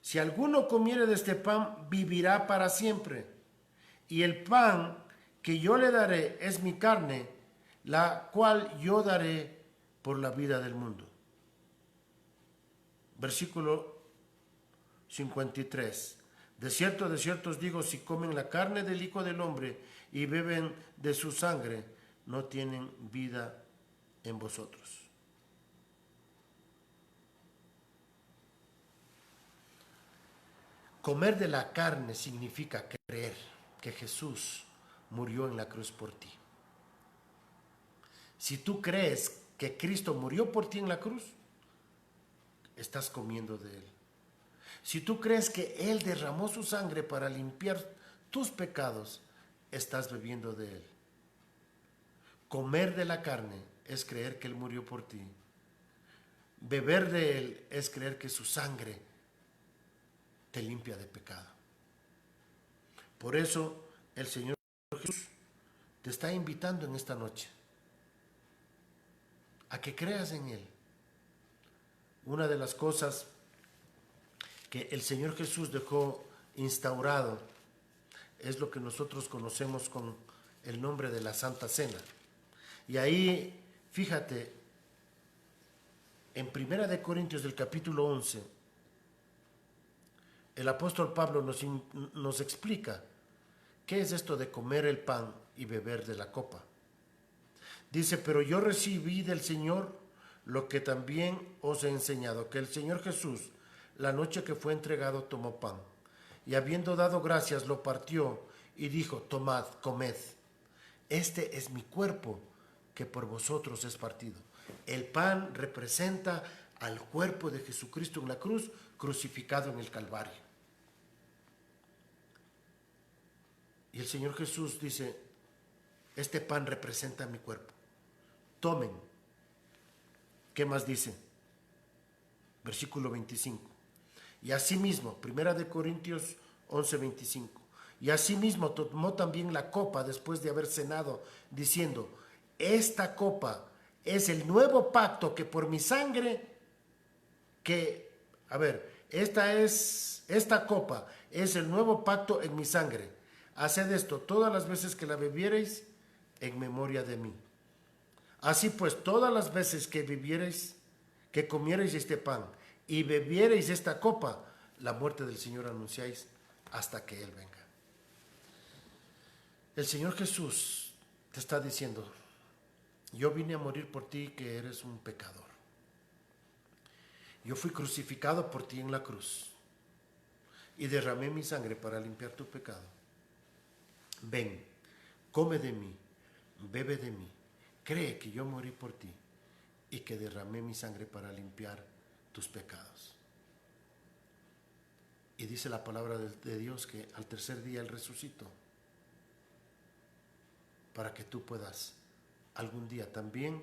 Si alguno comiere de este pan, vivirá para siempre. Y el pan que yo le daré es mi carne, la cual yo daré por la vida del mundo. Versículo 53. De cierto os digo, si comen la carne del Hijo del Hombre y beben de su sangre, no tienen vida en vosotros. Comer de la carne significa creer que Jesús murió en la cruz por ti. Si tú crees que Cristo murió por ti en la cruz, estás comiendo de Él. Si tú crees que Él derramó su sangre para limpiar tus pecados, estás bebiendo de Él. Comer de la carne es creer que Él murió por ti. Beber de Él es creer que su sangre te limpia de pecado. Por eso el Señor Jesús te está invitando en esta noche a que creas en Él. Una de las cosas que el Señor Jesús dejó instaurado es lo que nosotros conocemos con el nombre de la Santa Cena. Y ahí, fíjate, en 1 Corintios del capítulo 11, el apóstol Pablo nos explica qué es esto de comer el pan y beber de la copa. Dice, pero yo recibí del Señor lo que también os he enseñado, que el Señor Jesús, la noche que fue entregado, tomó pan, y habiendo dado gracias, lo partió y dijo, tomad, comed, este es mi cuerpo, que por vosotros es partido. El pan representa al cuerpo de Jesucristo en la cruz, crucificado en el Calvario. Y el Señor Jesús dice, este pan representa mi cuerpo. Tomen. ¿Qué más dice? Versículo 25. Y asimismo, 1 Corintios 11:25. Y asimismo tomó también la copa después de haber cenado, diciendo, esta copa es el nuevo pacto que por mi sangre, esta copa es el nuevo pacto en mi sangre. Haced esto todas las veces que la bebiereis en memoria de mí. Así pues, todas las veces que comiereis este pan y bebiereis esta copa, la muerte del Señor anunciáis hasta que Él venga. El Señor Jesús te está diciendo, yo vine a morir por ti que eres un pecador. Yo fui crucificado por ti en la cruz y derramé mi sangre para limpiar tu pecado. Ven, come de mí, bebe de mí, cree que yo morí por ti y que derramé mi sangre para limpiar tus pecados. Y dice la palabra de Dios que al tercer día Él resucitó para que tú puedas algún día también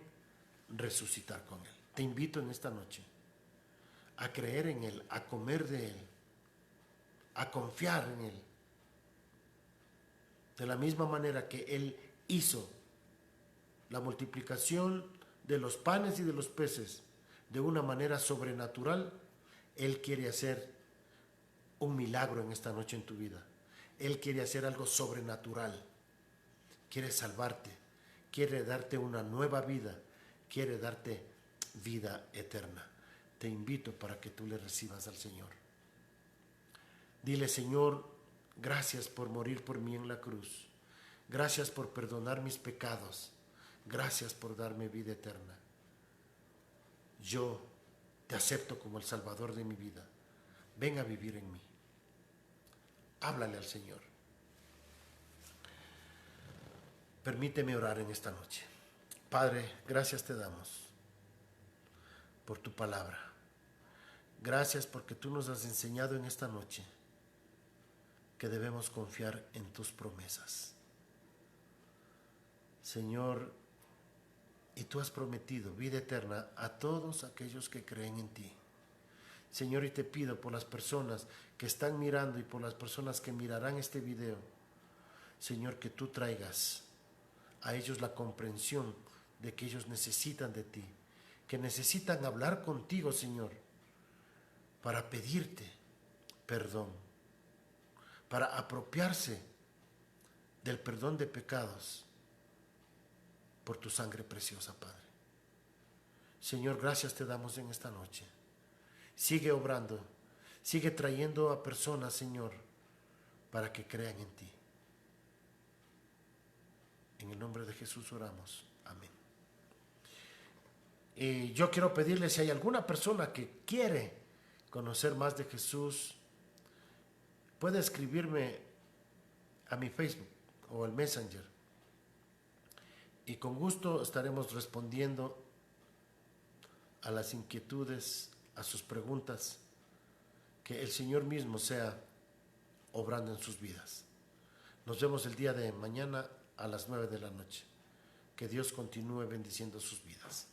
resucitar con Él. Te invito en esta noche a creer en Él, a comer de Él, a confiar en Él. De la misma manera que Él hizo la multiplicación de los panes y de los peces de una manera sobrenatural, Él quiere hacer un milagro en esta noche en tu vida. Él quiere hacer algo sobrenatural. Quiere salvarte, quiere darte una nueva vida, quiere darte vida eterna. Te invito para que tú le recibas al Señor. Dile, Señor, gracias por morir por mí en la cruz. Gracias por perdonar mis pecados. Gracias por darme vida eterna. Yo te acepto como el Salvador de mi vida. Ven a vivir en mí. Háblale al Señor. Permíteme orar en esta noche. Padre, gracias te damos por tu palabra. Gracias porque tú nos has enseñado en esta noche que debemos confiar en tus promesas. Señor, y tú has prometido vida eterna a todos aquellos que creen en ti. Señor, y te pido por las personas que están mirando y por las personas que mirarán este video, Señor, que tú traigas a ellos la comprensión de que ellos necesitan de ti, que necesitan hablar contigo, Señor, para pedirte perdón, para apropiarse del perdón de pecados por tu sangre preciosa, Padre. Señor, gracias te damos en esta noche. Sigue obrando, sigue trayendo a personas, Señor, para que crean en ti. En el nombre de Jesús oramos. Amén. Y yo quiero pedirle, si hay alguna persona que quiere conocer más de Jesús, puede escribirme a mi Facebook o al Messenger. Y con gusto estaremos respondiendo a las inquietudes, a sus preguntas, que el Señor mismo sea obrando en sus vidas. Nos vemos el día de mañana a las 9 de la noche. Que Dios continúe bendiciendo sus vidas.